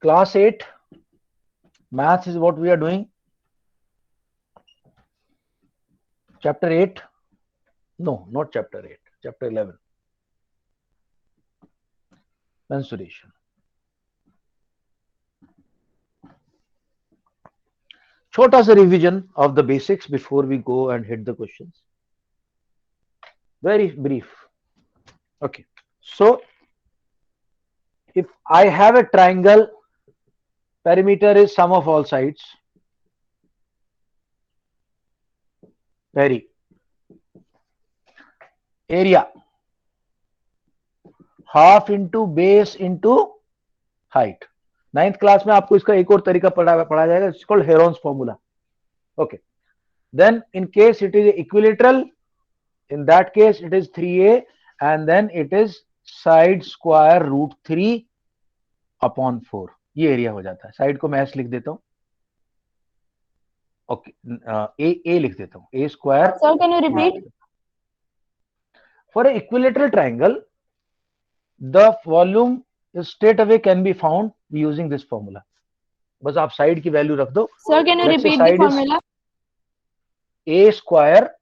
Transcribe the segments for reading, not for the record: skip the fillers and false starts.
Class 8 maths is what we are doing. Chapter 8. No, not chapter 8. Chapter 11. Mensuration. Chota sa revision of the basics before we go and hit the questions. Very brief. Okay. So, if I have a triangle, perimeter is sum of all sides. Very. Area. Half into base into height. 9th class में आपको इसका एक और तरीका पढ़ा जाएगा. It's called Heron's formula. Okay. Then in case it is equilateral, in that case it is 3a and then it is side square root 3 upon 4. ये area हो जाता है. साइड को मैं एस लिख देता हूं. ओके, ए लिख देता हूं. ए square. Sir, can you repeat? For an equilateral triangle, the volume straight away can be found using this formula. बस आप साइड की वैल्यू रख दो. Sir, can you Let's say repeat the side is formula? a square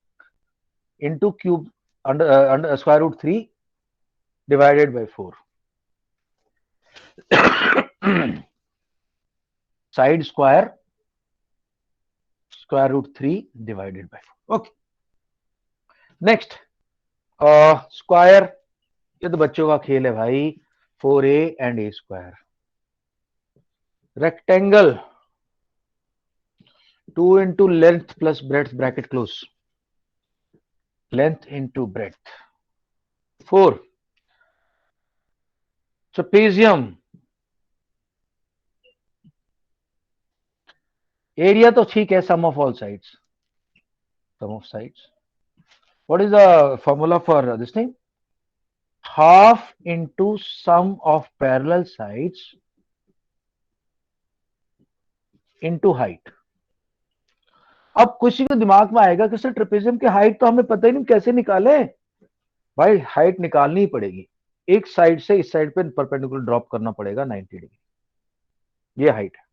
into cube under square root 3 divided by 4. Side square root 3 divided by 4. Okay. Next, square. ये तो बच्चों का खेल है भाई. 4a and a square. Rectangle. 2 into length plus breadth bracket close. Length into breadth. 4. Trapezium. Area तो ठीक है, sum of all sides. Sum of sides. What is the formula for this thing? Half into sum of parallel sides into height. अब किसी के दिमाग में आएगा कि सर ट्रेपेजियम की हाइट तो हमें पता ही नहीं, कैसे निकाले. भाई हाइट निकालनी ही पड़ेगी. एक साइड से इस साइड पे परपेंडिकुलर ड्रॉप करना पड़ेगा 90 डिग्री. ये हाइट है.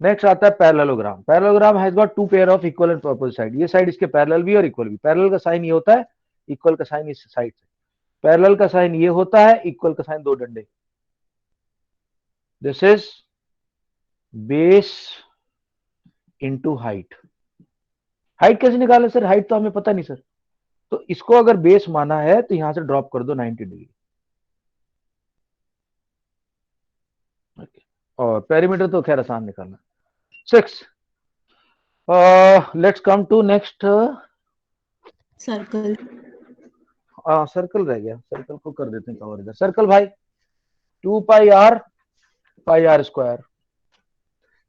नेक्स्ट आता है parallelogram. Parallelogram has got two pair of equal and opposite side. ये साइड इसके पैरेलल भी और इक्वल भी. पैरेलल का साइन ये होता है, इक्वल का साइन इस साइड से. पैरेलल का साइन ये होता है, इक्वल का साइन दो डंडे. This is base into height. Height कैसे निकाले सर? हाइट तो हमें पता नहीं सर. तो इसको अगर बेस माना है तो यहां से ड्रॉप कर दो 90 डिग्री. और पेरीमीटर तो खैर आसान निकालना. 6. Let's come to next. Circle. Circle रह गया. सर्कल को कर देते हैं कवर इधर. सर्कल भाई 2 pi r square.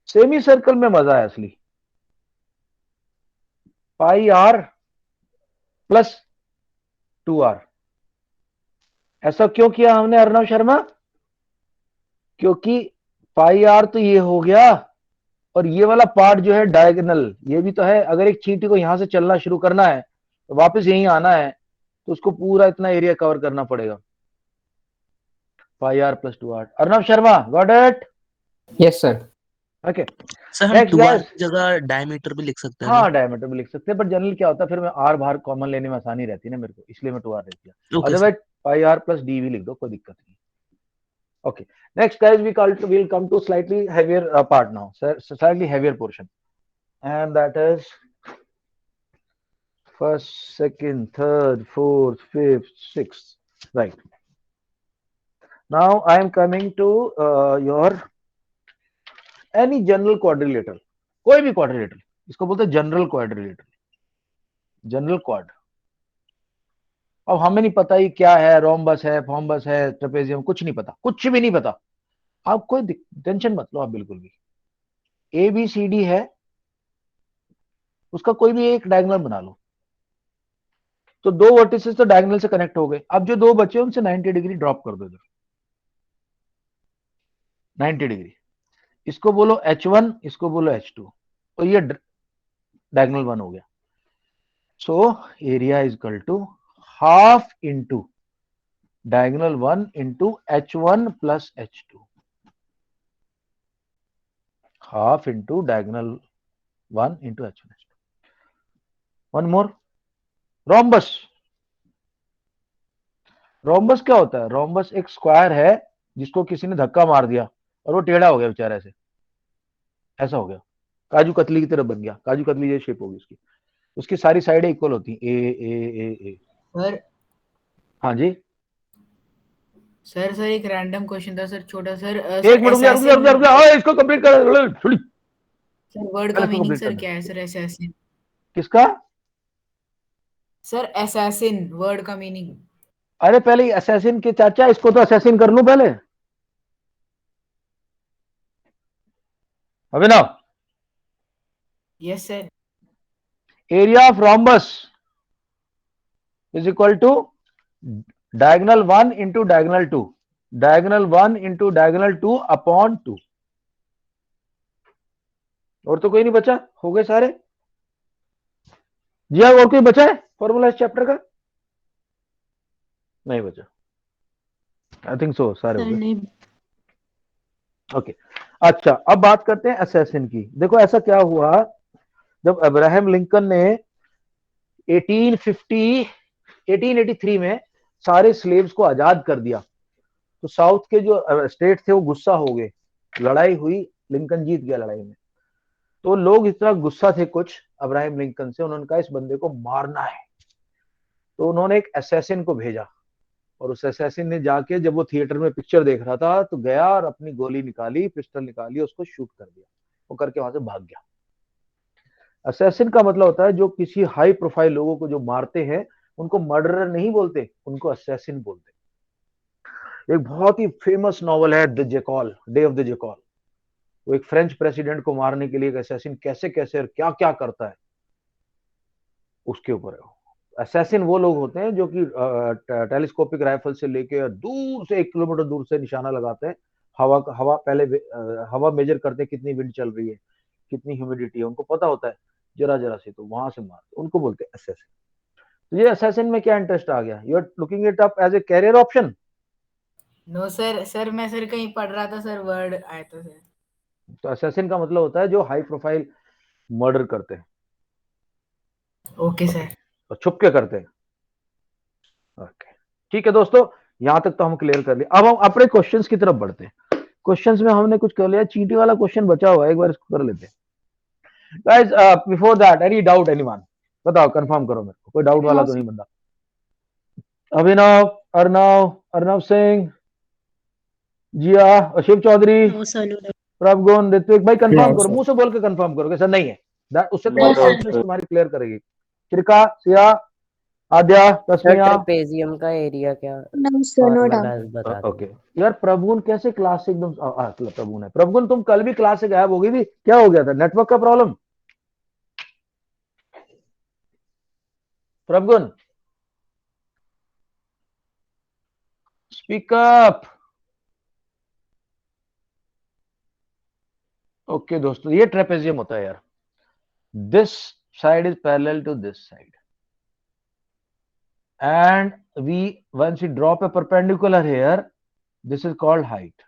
Semi circle में मजा है असली. पाई आर प्लस 2r. ऐसा क्यों किया हमने अर्णव शर्मा? क्योंकि पाई आर तो ये हो गया और ये वाला पार्ट जो है डायगोनल, ये भी तो है. अगर एक चींटी को यहां से चलना शुरू करना है तो वापस यहीं आना है तो उसको पूरा इतना एरिया कवर करना पड़ेगा. Pi are plus 2r. Arnav Sharma, got it? Yes sir. Okay. Sir हम Next, 2r guys. की जगह डायमीटर भी लिख सकते हैं हाँ, ना? डायमीटर भी लिख सकते हैं, पर जनरल क्या होता है फिर मैं आर बाहर कॉमन लेने में आसानी रहती है ना मेरे को, इसलिए मैं 2r लिख दिया. Okay, otherwise pi are plus D भी लिख दो, कोई दिक्कत नहीं. Okay. Next, guys, we'll come to slightly heavier part now, slightly heavier portion, and that is first, second, third, fourth, fifth, sixth. Right. Now I am coming to your any general quadrilateral. कोई भी quadrilateral, इसको बोलते हैं general quadrilateral. General quad. अब हमें नहीं पता ही क्या है, रोम्बस है, फॉर्मबस है, ट्रेपेजियम, कुछ नहीं पता, कुछ भी नहीं पता. आप कोई टेंशन मत लो आप बिल्कुल भी. ए बी सी डी है, उसका कोई भी एक डायगोनल बना लो. तो दो वर्टिसेस तो डायगोनल से कनेक्ट हो गए. अब जो दो बचे उनसे 90 डिग्री ड्रॉप कर दो इधर. 90 डिग्री. इसको बोलो H1, इसको बोलो H2. तो ये डायगोनल 1 हो गया. So area is equal to half into diagonal 1 into h1 plus h2, half into diagonal 1 into h1 h2. One more, rhombus. Rhombus क्या होता है? रोम्बस एक स्क्वायर है जिसको किसी ने धक्का मार दिया और वो टेढ़ा हो गया बेचारा, ऐसे ऐसा हो गया, काजू कतली की तरह बन गया, काजू कतली ये शेप होगी उसकी, उसकी सारी साइडें इक्वल होती हैं, ए। सर हाँ जी, सर एक रैंडम क्वेश्चन था सर, छोटा सर। एक मिनट, रुक जा, इसको कंप्लीट कर, छोड़ी सर वर्ड पहले का इसको मीनिंग कंप्लीट सर करना। क्या है सर? असैसिन। किसका? सर असैसिन वर्ड का मीनिंग। अरे पहले असैसिन के चाचा, इसको तो असैसिन कर लूं पहले। Abhinav, yes sir. Area of rhombus is equal to diagonal 1 into diagonal 2, diagonal 1 into diagonal 2 upon 2। और तो कोई नहीं बचा, हो गए सारे जी। और कोई बचा है फॉर्मूला इस चैप्टर का? नहीं बचा, आई थिंक सो सारे हो गए। ओके, अच्छा अब बात करते हैं असैसिन की। देखो ऐसा क्या हुआ, जब अब्राहम लिंकन ने 1883 में सारे स्लेव्स को आजाद कर दिया, तो साउथ के जो स्टेट थे वो गुस्सा हो गए, लड़ाई हुई, लिंकन जीत गया लड़ाई में। तो लोग इतना गुस्सा थे कुछ अब्राहम लिंकन से, उन्होंने कहा इस बंदे को मारना है। तो उन्होंने एक असैसिन को भेजा, और उस असैसिन ने जाके, जब वो थिएटर में पिक्चर देख रहा था, तो गया और अपनी गोली निकाली, पिस्टल निकाली, उसको शूट कर दिया, वो करके वहां से भाग गया। असैसिन का मतलब होता है जो किसी हाई प्रोफाइल लोगों को जो मारते हैं, उनको मर्डरर नहीं बोलते, उनको असैसिन बोलते। एक बहुत ही फेमस नॉवल है the Jekyll, day of the Jekyll. वो एक फ्रेंच प्रेसिडेंट को मारने के लिए एक असैसिन कैसे कैसे और क्या क्या करता है, उसके ऊपर है। असैसिन वो लोग होते हैं जो कि टेलीस्कोपिक राइफल से लेके दूर से 1 किलोमीटर दूर से निशाना लगाते हैं। हवा पहले हवा मेजर करते हैं, कितनी विंड चल रही है, कितनी ह्यूमिडिटी है, उनको पता होता है जरा जरा से, तो वहां से मारते, उनको बोलते हैं असैसिन। तो ये असैसिन में क्या इंटरेस्ट आ गया? You are looking it up as a career option? No sir मैं सर कहीं पढ़ रहा था सर, वर्ड आया था सर। तो असैसिन का मतलब होता है जो हाई प्रोफाइल मर्डर करते हैं। Okay sir. और छुप के करते हैं। ओके, ठीक है दोस्तों, यहां तक तो हम क्लियर कर लिया। अब हम अपने क्वेश्चंस की तरफ बढ़ते हैं। क्वेश्चंस में हमने कुछ कर लिया, चींटी वाला क्वेश्चन बचा हुआ है, एक बार इसको कर लेते हैं guys. Before that, any doubt anyone? बताओ, कंफर्म करो मेरे को, कोई डाउट वाला तो नहीं बंदा? अभिनव, अर्नव, अर्नव सिंह, जिया, शिव चौधरी, प्रभगुण, ऋत्विक भाई, कंफर्म करो, मुंह से बोल के कंफर्म करो कि सर नहीं है। उससे तुम्हारी कॉन्फिडेंस तुम्हारी क्लियर करेगी। त्रिका, सिया, आद्या, तस्मिया। ट्रेपेजियम का एरिया क्या नो डाउट। बता दो। ओके यार, प्रभुन कैसे क्लास से एकदम प्रभुन है। प्रभुन तुम कल भी क्लास से गायब हो गई थी, क्या हो गया था? नेटवर्क का problem? Prabhun speak up. Okay दोस्तों, ये ट्रेपेजियम होता है यार। This side is parallel to this side, and once we drop a perpendicular here, this is called height.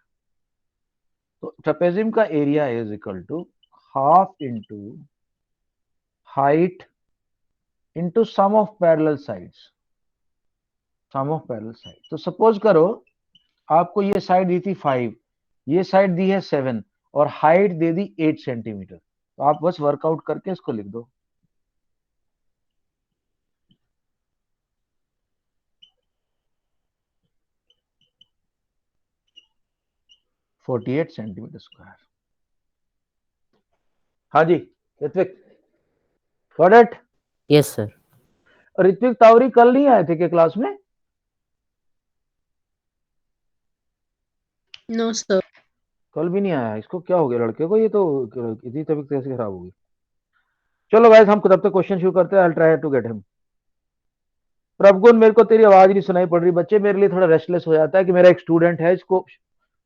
तो ट्रेपेजियम का area is equal to half into height into sum of parallel sides, sum of parallel side. तो suppose करो आपको ये side दी थी 5, ये side दी है 7, और हाइट दे दी 8 सेंटीमीटर। तो आप बस वर्कआउट करके इसको लिख दो। Centimetre square. हाँ जी Ritvik, got it? Yes sir. Ritvik Tavari कल नहीं आए थे क्या क्लास में? No sir. कल भी नहीं आया, इसको क्या हो गया लड़के को? ये तो इतनी तबीयत कैसे खराब होगी? चलो गाइस, हम तब तक क्वेश्चन शुरू करते हैं। I try to get him. Prabhugun, मेरे को तेरी आवाज नहीं सुनाई पड़ रही। बच्चे मेरे लिए थोड़ा रेस्टलेस हो जाता है कि मेरा एक स्टूडेंट है, इसको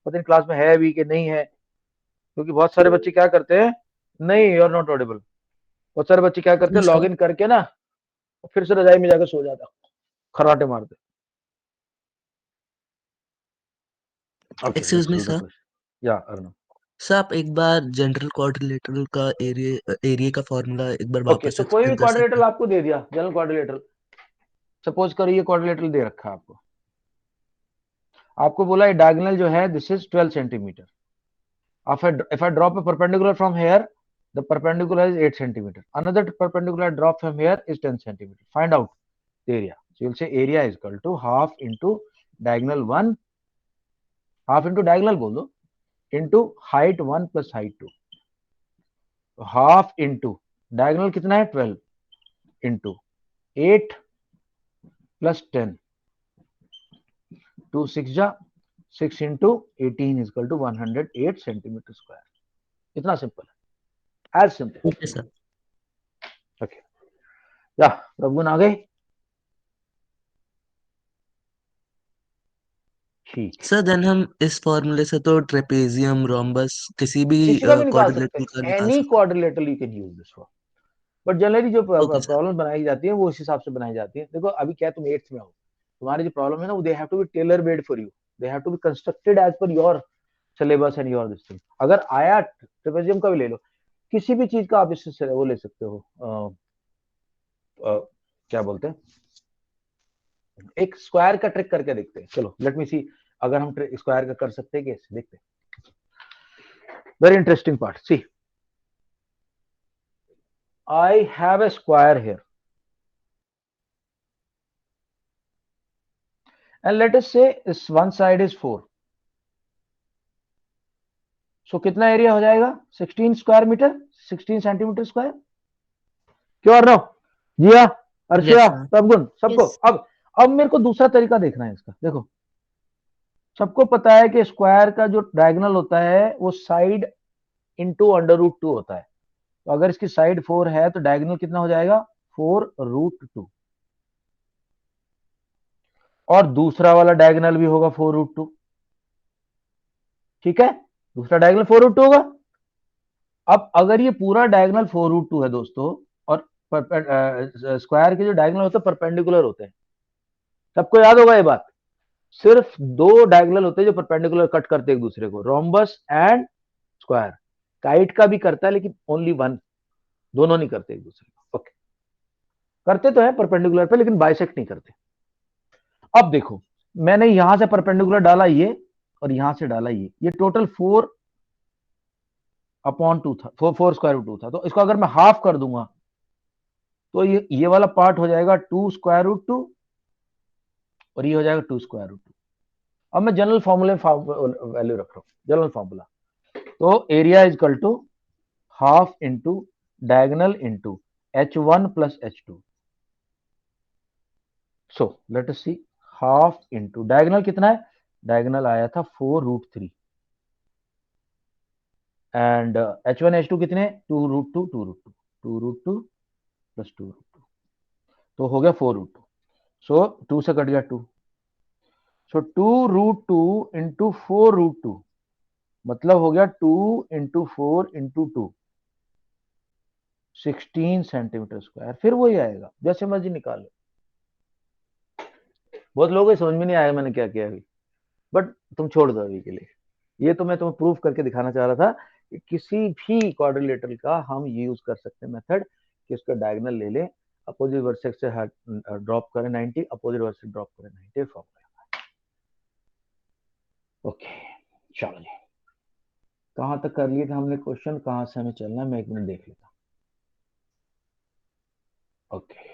पता नहीं क्लास में है भी कि नहीं है, क्योंकि बहुत सारे बच्चे क्या करते हैं, नहीं यू आर नॉट ऑडिबल, बहुत सारे बच्चे क्या करते हैं, लॉग इन करके ना फिर से रजाई में जाकर सो जाता, खराटे मारते। Okay, excuse let's me do the sir. question. Yeah, Arnav. Sir आप एक बार जनरल क्वाड्रिलेटरल का एरिया का फॉर्मूला एक बार Okay, वापस तो कोई भी एक्सप्लेन कर सकते क्वाड्रिलेटरल हैं? आपको दे दिया, जनरल क्वाड्रिलेटरल, सपोज करो ये क्वाड्रिलेटरल दे रखा है आपको, आपको बोला डायगोनल जो है this is 12 centimetre. If I drop a perpendicular from here, the perpendicular is 8 centimeter. Another perpendicular drop from here is 10 centimeter. Find out the area. So you'll say area is equal to half into diagonal 1, half into diagonal बोल दो, into height 1 plus height 2. Half into diagonal कितना है 12 into 8 plus 10. 2 6 जा 6 into 18 is equal to 108 centimeter square. इतना simple है, as simple. Okay sir. Okay. या प्रभुगुण आ गए? ठीक. सर देन हम इस फॉर्मूले से तो ट्रेपेजियम, रोम्बस किसी भी किसी का भी निकाल सकते क्वाड्रिलेटरल का हैं, निकाल एनी सकते quadrilateral you can use this for. But generally जो हैं। Okay sir. प्रॉब्लम बनाई जाती है वो उस हिसाब से बनाई जाती है. देखो अभी क्या तुम 8th में हो, तुम्हारी जो प्रॉब्लम है ना वो they have to be tailor made for you, they have to be constructed as per your syllabus and your this thing. अगर आया ट्रेपेजियम का भी ले लो, किसी भी चीज का आप इससे वो ले सकते हो, क्या बोलते हैं, एक स्क्वायर का ट्रिक करके देखते हैं. चलो लेट मी सी, अगर हम स्क्वायर का कर सकते हैं कैसे, देखते हैं. Very interesting part. See, I have a square here, and let us say this one side is 4. So कितना एरिया हो जाएगा? 16 स्क्वायर मीटर, 16 सेंटीमीटर स्क्वायर. क्यों अर्णव, जिया, अर्शिया, यस सर। प्रभुगुण, सबको. Yes. अब मेरे को दूसरा तरीका देखना है इसका. देखो सबको पता है कि स्क्वायर का जो डायगोनल होता है वो साइड इंटू अंडर रूट 2 होता है. तो अगर इसकी साइड 4 है तो डायगोनल कितना हो जाएगा? 4 रूट 2. और दूसरा वाला डायगोनल भी होगा 4 रूट 2. ठीक है, दूसरा डायगोनल 4 रूट 2 होगा. अब अगर ये पूरा डायगोनल 4 रूट 2 है दोस्तों, और स्क्वायर के जो डायगोनल होते हैं परपेंडिकुलर होते हैं, सबको याद होगा ये बात. सिर्फ दो डायगोनल होते हैं जो परपेंडिकुलर कट करते हैं एक दूसरे को, रोम्बस एंड स्क्वायर. काइट का भी करता है लेकिन ओनली वन, दोनों नहीं करते एक दूसरे को. ओके, करते तो है परपेंडिकुलर पे लेकिन बाइसेक्ट नहीं करते. अब देखो मैंने यहां से परपेंडिकुलर डाला ये और यहां से डाला ये टोटल 4 अपॉन 2 था, 4 स्क्वायर रूट 2 था. तो इसको अगर मैं हाफ कर दूंगा तो ये वाला पार्ट हो जाएगा 2 स्क्वायर रूट 2 और ये हो जाएगा 2 स्क्वायर रूट 2. अब मैं जनरल फॉर्मूले वैल्यू रख रहा हूं, जनरल फॉर्मूला. तो area is equal to half into diagonal into h1 plus h2. So let us see, half into diagonal कितना है? डायगोनल आया था 4 रूट 3 एंड h1 h2 कितने? 2 root 2 2 root 2 2 root 2 plus 2 root 2, तो हो गया 4 रूट 2. सो 2 से कट गया 2. सो 2 रूट 2 इंटू 4 रूट 2 मतलब हो गया 2 इंटू 4 इंटू 2, 16 सेंटीमीटर स्क्वायर. फिर वही आएगा, जैसे मर्जी निकाल लो. बहुत लोगों को समझ में नहीं आया मैंने क्या किया अभी, बट तुम छोड़ दो अभी के लिए. ये तो मैं तुम्हें प्रूफ करके दिखाना चाह रहा था कि किसी भी क्वाड्रिलेटरल का हम यूज कर सकते हैं मेथड कि उसका डायगोनल ले लें, अपोजिट वर्सेस से ड्रॉप करें 90, अपोजिट वर्सेस ड्रॉप करें 90 फॉर्मूला. ओके चलो जी, कहां तक कर लिए थे हमने क्वेश्चन, कहां से हमें चलना है, मैं एक मिनट देख लेता हूं. ओके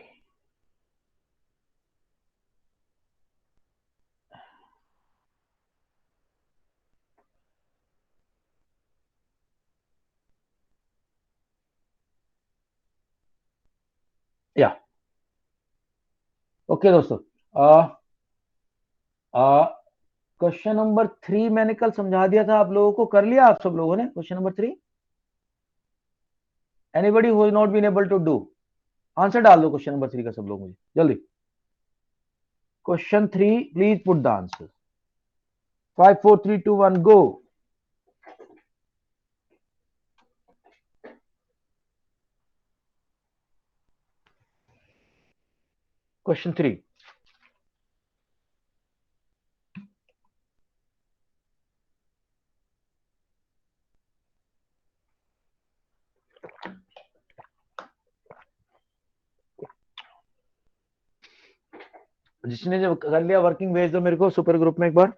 या ओके दोस्तों, क्वेश्चन नंबर 3 मैंने कल समझा दिया था आप लोगों को. कर लिया आप सब लोगों ने question number 3? Anybody who has not been able to do, answer डाल दो क्वेश्चन नंबर 3 का सब लोग मुझे जल्दी. Question 3 please put the answer. 5 4 3 2 1 go. Question 3. जिसने जो कर लिया वर्किंग भेज दो मेरे को सुपर ग्रुप में एक बार।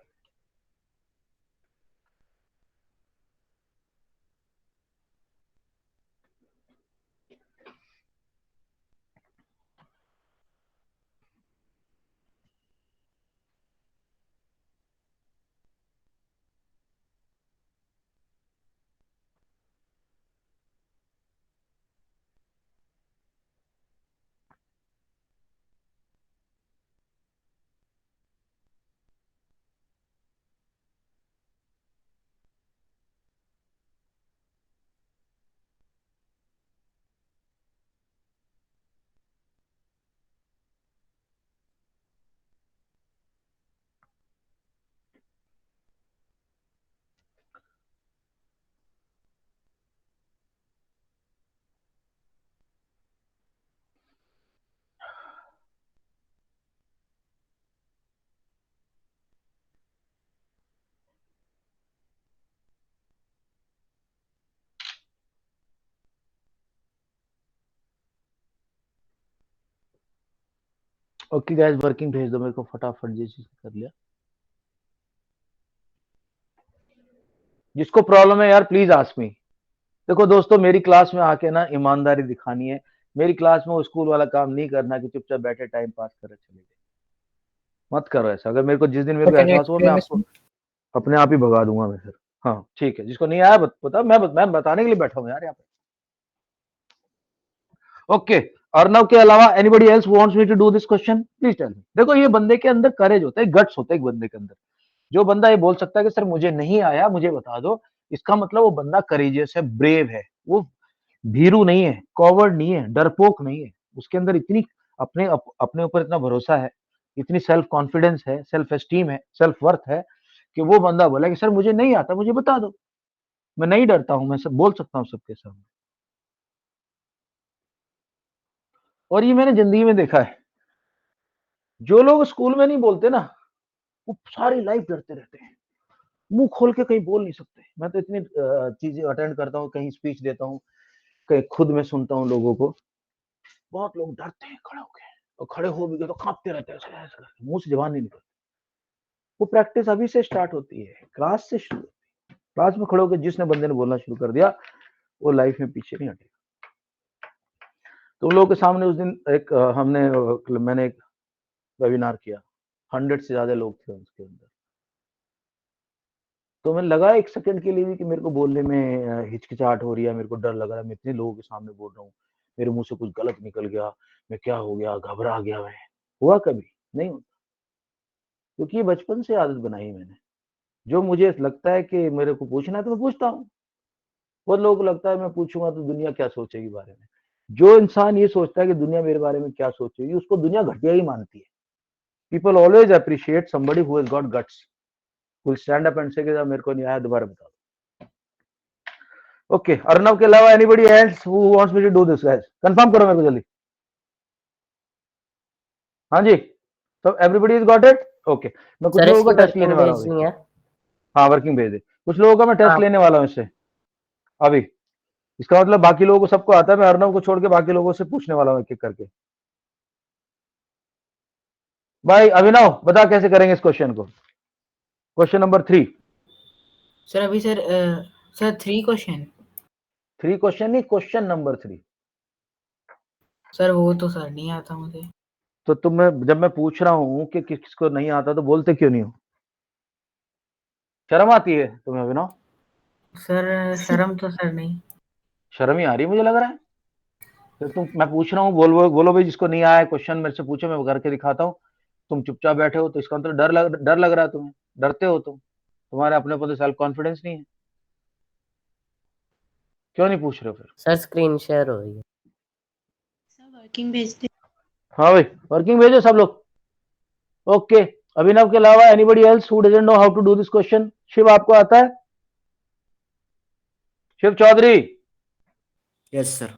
ओके गाइस, वर्किंग भेज दो मेरे को फटाफट, जैसे कर लिया। जिसको प्रॉब्लम है यार प्लीज आस्क मी। देखो दोस्तों, मेरी क्लास में आके ना ईमानदारी दिखानी है। मेरी क्लास में वो स्कूल वाला काम नहीं करना कि चुपचाप बैठे टाइम पास करे चले गए। मत करो ऐसा। अगर मेरे को जिस दिन मेरे को Can you एहसास हुआ, मैं explain आपको this? अपने आप ही भगा दूंगा मैं फिर। हाँ ठीक है, जिसको नहीं आया बता, मैं बताने के लिए बैठा हूँ यार यहाँ पे। ओके, अर्नव के अलावा anybody else wants me to do this question, please tell me. देखो ये बंदे के अंदर करेज होता है, गट्स होता है एक बंदे के अंदर। जो बंदा ये बोल सकता है कि सर मुझे नहीं आया, मुझे बता दो, इसका मतलब वो बंदा करेजियस है, ब्रेव है। वो भीरू नहीं है, कॉवर्ड नहीं है, डरपोक नहीं है। उसके अंदर इतनी अपने ऊपर इतना भरोसा है, इतनी सेल्फ कॉन्फिडेंस है, सेल्फ एस्टीम है, सेल्फ वर्थ है कि वो बंदा बोला कि सर मुझे नहीं आता, मुझे बता दो। मैं नहीं डरता हूं, मैं सब बोल सकता हूं सबके सामने। और ये मैंने जिंदगी में देखा है, जो लोग स्कूल में नहीं बोलते ना, वो सारी लाइफ डरते रहते हैं, मुंह खोल के कहीं बोल नहीं सकते। मैं तो इतनी चीजें अटेंड करता हूँ, कहीं स्पीच देता हूँ, कहीं खुद में सुनता हूँ लोगों को। बहुत लोग डरते हैं खड़े होके, और खड़े हो भी गए तो कांपते रहते हैं, ऐसे करके, मुंह से जबान नहीं निकलती। वो प्रैक्टिस अभी से स्टार्ट होती है, क्लास से शुरू। क्लास में खड़े होकर जिसने बंदे ने बोलना शुरू कर दिया, वो लाइफ में पीछे नहीं हटेगा। तो उन लोगों के सामने उस दिन मैंने एक वेबिनार किया, 100 से ज्यादा लोग थे उसके अंदर। तो मैं लगा एक सेकंड के लिए भी कि मेरे को बोलने में हिचकिचाहट हो रही है, मेरे को डर लग रहा है, मैं इतने लोगों के सामने बोल रहा हूँ, मेरे मुंह से कुछ गलत निकल गया, मैं क्या हो गया, घबरा गया मैं। हुआ कभी नहीं होता, क्योंकि ये बचपन से आदत बनाई मैंने। जो मुझे लगता है कि मेरे को पूछना है तो मैं पूछता हूँ। बहुत लोगों को लगता है मैं पूछूंगा तो दुनिया क्या सोचेगी बारे में। जो इंसान ये सोचता है कि दुनिया मेरे बारे में क्या सोचेगी, उसको दुनिया घटिया ही मानती है। People always appreciate somebody who has got guts, will stand up and से कि मेरे को नहीं आया, दोबारा बता दो। ओके, अर्नव के अलावा anybody else who wants me to do this guys, confirm करो मेरे को जल्दी। हाँ जी, तो everybody is got it. Okay, मैं कुछ सर लोगों इसकी का टेस्ट लेने वर्किंग वाला हूँ। भेजनी है। हाँ, वर्किंग भेज दे। कुछ लोगों का मैं टेस्ट हाँ लेने वाला हूँ इससे अभी। इसका मतलब बाकी लोगों को सबको आता है, मैं अर्नव को छोड़ के बाकी लोगों से पूछने वाला हूँ एक एक करके। भाई अभिनव बता कैसे करेंगे इस क्वेश्चन को। Question number 3। सर अभी सर 3 क्वेश्चन। 3 क्वेश्चन नहीं, क्वेश्चन नंबर 3। सर वो तो सर नहीं आता मुझे। तो जब मैं पूछ रहा हूँ कि किसको नहीं आता तो बोलते क्यों नहीं हो? शर्म आती है तुम्हें अभिनव? सर शर्म तो सर नहीं। शर्म ही आ रही है मुझे लग रहा है। तो मैं पूछ रहा हूँ, बोलो भाई जिसको नहीं आया क्वेश्चन मेरे से पूछो, मैं करके दिखाता हूँ। तुम चुपचाप बैठे हो तो इसका मतलब डर लग रहा है तुम्हें, डरते हो तुम, तुम्हारे अपने ऊपर सेल्फ कॉन्फिडेंस नहीं है। क्यों नहीं पूछ रहे हो फिर? सर स्क्रीन शेयर हो रही है। सर वर्किंग भेजते। हाँ भाई, वर्किंग भेजो सब लोग। ओके, अभिनव के अलावा anybody else who doesn't know how to do this question? Shiv आपको आता है? Shiv Chaudhary. Yes sir.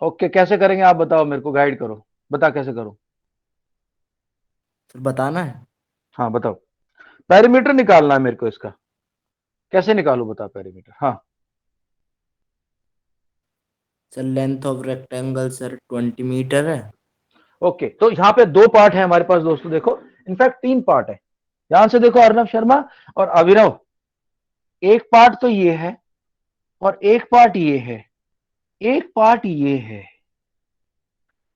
Okay, कैसे करेंगे आप बताओ, मेरे को गाइड करो, बता कैसे करो। सर बताना है। हाँ बताओ। पेरीमीटर निकालना है मेरे को इसका, कैसे निकालू बता पेरीमीटर। हाँ sir length of rectangle sir 20 metre है। ओके, तो यहाँ पे दो पार्ट है हमारे पास दोस्तों, देखो इनफैक्ट तीन पार्ट है। ध्यान से देखो अर्नब शर्मा और अभिनव, एक पार्ट तो ये है और एक पार्ट ये है, एक पार्ट ये है।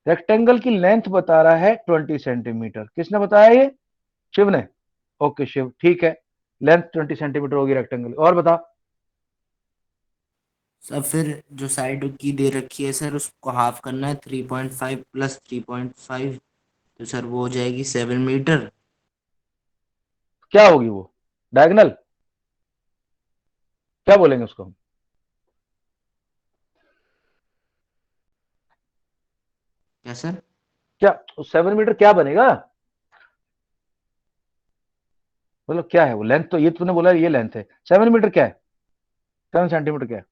रेक्टेंगल की लेंथ बता रहा है 20 सेंटीमीटर। किसने बताया ये? शिव ने। ओके शिव, ठीक है, लेंथ 20 सेंटीमीटर होगी रेक्टेंगल। और बता। सर फिर जो साइड की दे रखी है सर, उसको हाफ करना है, 3.5 प्लस 3.5, तो सर वो हो जाएगी 7 मीटर। क्या होगी वो? डायगोनल क्या बोलेंगे उसको हम? क्या सर? क्या 7 मीटर क्या बनेगा? मतलब क्या है वो लेंथ? तो ये तूने बोला ये लेंथ है, 7 मीटर क्या है? 7 सेंटीमीटर क्या है?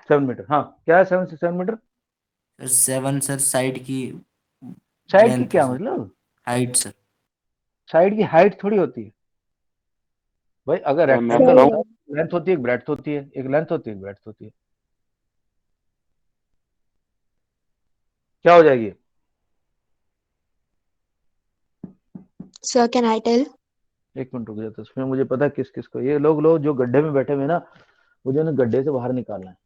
7 मीटर, हाँ क्या है 7 मीटर? सर 7 सर साइड की साइड की लेंथ है क्या सर, मतलब? Height sir. साइड की हाइट थोड़ी होती है भाई। अगर मैं रेक्टेंगल बताऊं? होता है लेंथ होती है, एक ब्रेड्थ होती है, एक लेंथ होती है, एक ब्रेड्थ होती है। क्या हो जाएगी? Sir, can I tell? एक मिनट रुक जाता, इसमें मुझे पता है किस किस को, ये लोग जो गड्ढे में बैठे हुए ना, मुझे उन्हें गड्ढे से बाहर निकालना है।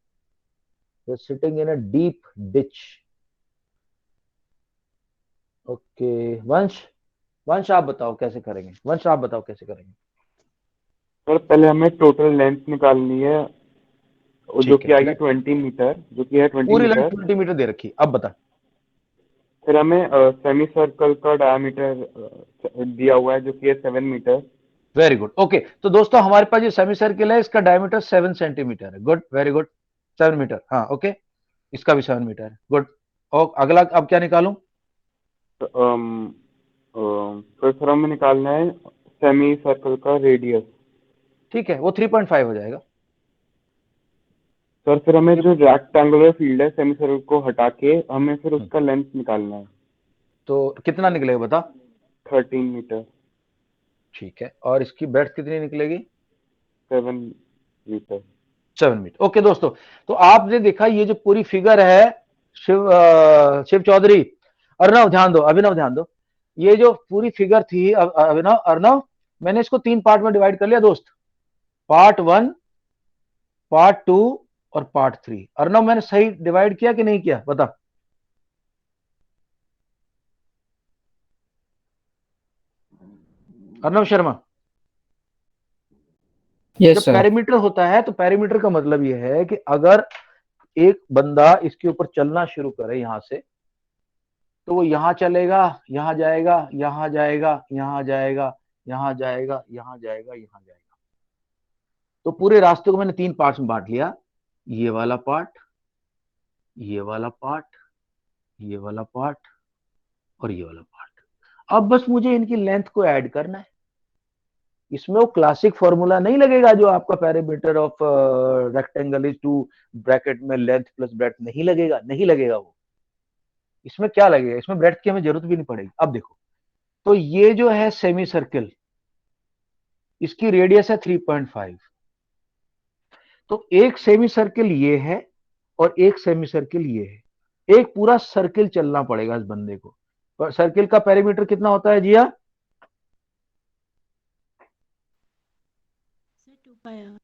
They're sitting in a deep ditch. Okay वंश, वंश आप बताओ कैसे करेंगे? वंश आप बताओ कैसे करेंगे? सर पहले हमें टोटल लेंथ निकालनी है, और जो ठीक कि है, आएगी 20 मीटर, जो कि है 20 पूरी लेंथ मीटर। 20 मीटर दे रखी, अब बता। फिर हमें सेमी सर्कल का डायमीटर दिया हुआ है, जो कि है 7 मीटर। Very good, okay. तो दोस्तों हमारे पास जो सेमी सर्किल है इसका डायमीटर 7 सेंटीमीटर है। गुड, वेरी गुड, 7 मीटर, हाँ ओके। इसका भी 7 मीटर है, गुड। और अगला अब क्या निकालूं? तो, फिर सर हमें निकालना है सेमी सर्कल का रेडियस। ठीक है, वो 3.5 हो जाएगा। सर फिर हमें जो रेक्टेंगुलर फील्ड है सेमी सर्कल को हटा के हमें फिर उसका लेंथ निकालना है, तो कितना निकलेगा बता? 13 मीटर। ठीक है, और इसकी ब्रेड्थ कितनी निकलेगी? 7 मीटर। 7 मीटर, ओके दोस्तों। तो आपने देखा ये जो पूरी फिगर है, शिव चौधरी, अर्नव ध्यान दो, अभिनव ध्यान दो, ये जो पूरी फिगर थी अभिनव, अर्नव, मैंने इसको 3 पार्ट में डिवाइड कर लिया दोस्त। पार्ट 1, पार्ट 2 और पार्ट 3। अर्नव मैंने सही डिवाइड किया कि नहीं किया बता? अर्नव शर्मा, यस जब सर। पेरीमीटर होता है तो पेरीमीटर का मतलब यह है कि अगर एक बंदा इसके ऊपर चलना शुरू करे यहां से, तो वो यहां चलेगा, यहां जाएगा, यहां जाएगा, यहां जाएगा, यहां जाएगा, यहां जाएगा, यहां जाएगा। तो पूरे रास्ते को मैंने 3 पार्ट्स में बांट लिया, ये वाला पार्ट, ये वाला पार्ट, ये वाला पार्ट और ये वाला पार्ट। अब बस मुझे इनकी लेंथ को ऐड करना है। इसमें वो क्लासिक फॉर्मूला नहीं लगेगा जो आपका perimeter of rectangle is to bracket में लेंथ प्लस ब्रेड्थ, नहीं लगेगा, नहीं लगेगा वो। इसमें क्या लगेगा? इसमें ब्रेड्थ की हमें जरूरत भी नहीं पड़ेगी। अब देखो, तो ये जो है सेमी सर्किल, इसकी रेडियस है 3.5। तो एक सेमी सर्किल ये है और एक सेमी सर्किल ये है, एक पूरा सर्किल चलना पड़ेगा इस बंदे को। पर सर्किल का पेरीमीटर कितना होता है Jiya? Sir 2 pi r.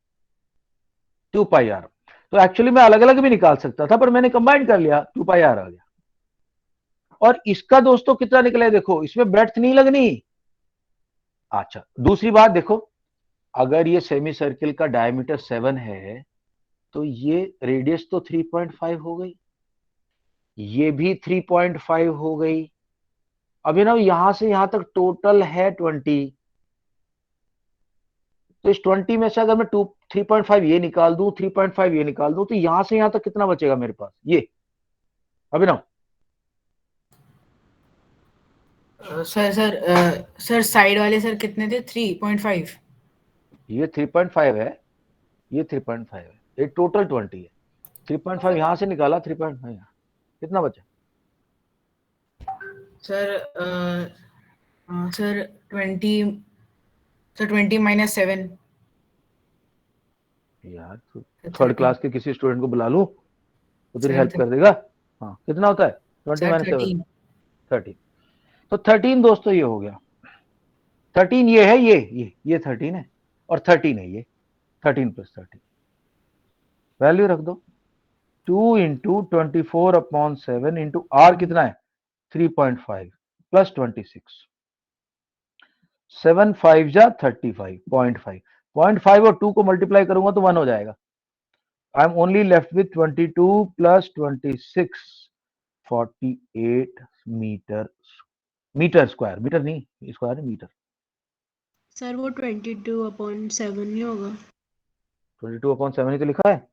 2 pi r. तो एक्चुअली मैं अलग अलग भी निकाल सकता था, पर मैंने कंबाइन कर लिया, 2 पाई आर आ गया। और इसका दोस्तों कितना निकले देखो, इसमें ब्रेड्थ नहीं लगनी। अच्छा दूसरी बात देखो, अगर ये सेमी सर्किल का डायमीटर 7 है तो ये रेडियस तो 3.5 हो गई, ये भी 3.5 हो गई। अभिनव यहां से यहां तक टोटल है 20। तो इस 20 में से अगर मैं 3.5 ये निकाल दूं, 3.5 ये निकाल दूं, तो यहां से यहां तक कितना बचेगा मेरे पास? ये अभिनव, सर साइड वाले सर कितने थे? 3.5। ये 3.5 है, ये 3.5 है, ये टोटल 20 है। 3.5 यहां से निकाला, 3.5 कितना बचा? Sir sir 20, sir 20 minus 7। यार तो थर्ड 30। क्लास के किसी स्टूडेंट को बुला लूं तो तेरी हेल्प 7। कर देगा। हाँ कितना होता है? 20 सर माइनस 7 13। 13। तो 13 दोस्तों ये हो गया, 13 ये है, ये 13 है और 13 है ये, 13 प्लस 13 वैल्यू रख दो। 2 इंटू 24/7 इंटू आर कितना है 3.5 प्लस 26, 7 5 जा 35, 0.5, 0.5 और 2 को मल्टीप्लाई करूंगा तो 1 हो जाएगा। I am only left with 22 plus 26, 48 metre, metre square, metre नहीं स्क्वायर है मीटर। सर वो 22/7 नहीं होगा, 22/7 ही तो लिखा है।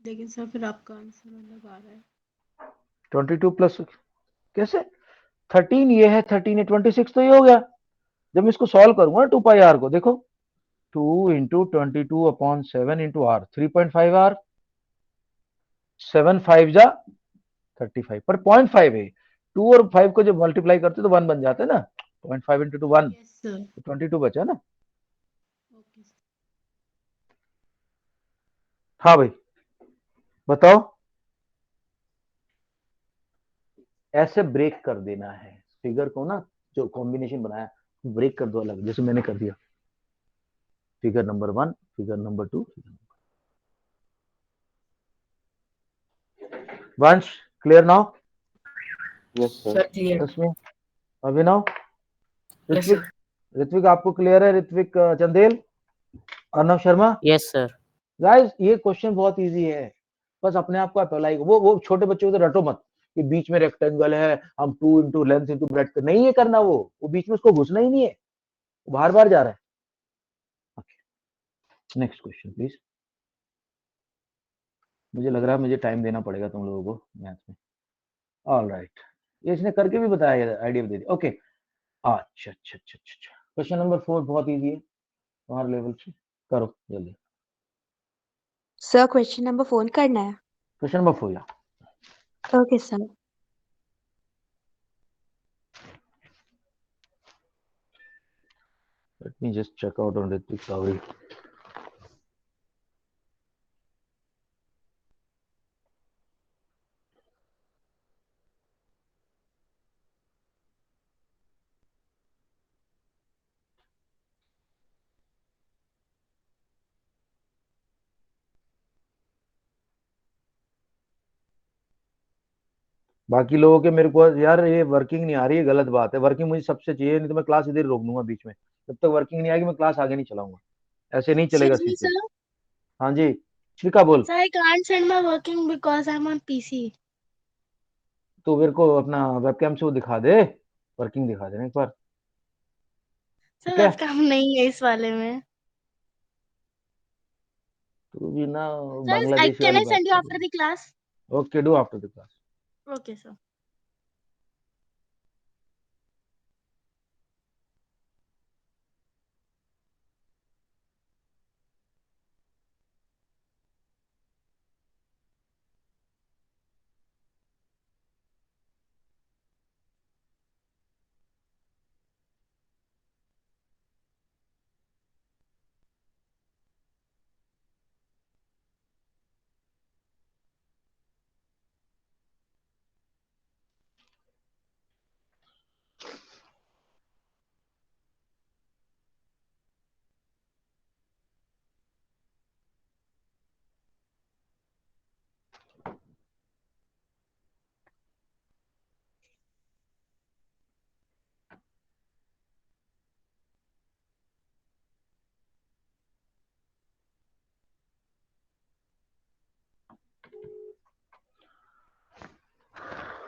लेकिन सर फिर आपका आंसर अलग आ रहा है। 22 प्लस कैसे, 13 ये है, 13 है, 26 तो ये हो गया। जब मैं इसको सॉल्व करूंगा 2 पाई आर को, देखो 2 इंटू 22/7 इंटू आर 3.5 आर, 7 5 जा 35 पर 0.5 है। 2 और 5 को जब मल्टीप्लाई करते तो 1 बन जाते ना, 0.5 इंटू 2 1, यस सर। तो 22 बचा ना। Okay sir. हाँ भाई बताओ, ऐसे ब्रेक कर देना है फिगर को ना, जो कॉम्बिनेशन बनाया ब्रेक कर दो अलग, जैसे मैंने कर दिया figure number 1, figure number 2। Vansh clear now? Yes sir. Sir clear. Rashmi, Abhinav, yes Ritvik, sir. Ritvik आपको क्लियर है? Ritvik Chandel, Arnav Sharma. Yes sir. Guys ये क्वेश्चन बहुत इजी है, बस अपने आप को अप्लाई, वो छोटे बच्चों को तो रटो मत कि बीच में रेक्टेंगल है, हम 2 इंटू लेंथ इंटू ब्रेड्थ नहीं ये करना, वो बीच में उसको घुसना ही नहीं है, बार बार जा रहा है। Next question please. मुझे लग रहा है मुझे टाइम देना पड़ेगा तुम लोगों को मैथ में। ऑल राइट, ये इसने करके भी बताया, आइडिया दे दिया। ओके अच्छा अच्छा अच्छा अच्छा, क्वेश्चन नंबर 4 बहुत इजी है तुम्हारे लेवल से, करो जल्दी। Sir, question number 4 करना है? क्वेश्चन नंबर 4 या Okay, sir. let me just check out on Ritik Sauri. बाकी लोगों के मेरे को यार ये वर्किंग नहीं आ रही है, गलत बात है, वर्किंग मुझे सबसे चाहिए, नहीं तो मैं क्लास इधर रोक दूंगा बीच में। जब तक वर्किंग नहीं आएगी मैं क्लास आगे नहीं चलाऊंगा, ऐसे नहीं चलेगा Excuse me, सीक्वेंस। sir. हाँ जी श्विका बोल। Sir, I can't send my working because I'm on PC. तो मेरे को अपना वेबकैम से वो दिखा दे, वर्किंग दिखा देना एक बार, सर ठीक है? वेबकैम नहीं है इस वाले में। तू भी ना Sir, बांग्लादेशी can वाली I बात send you कर after रही the class? है। Okay do after the class. Okay, sir.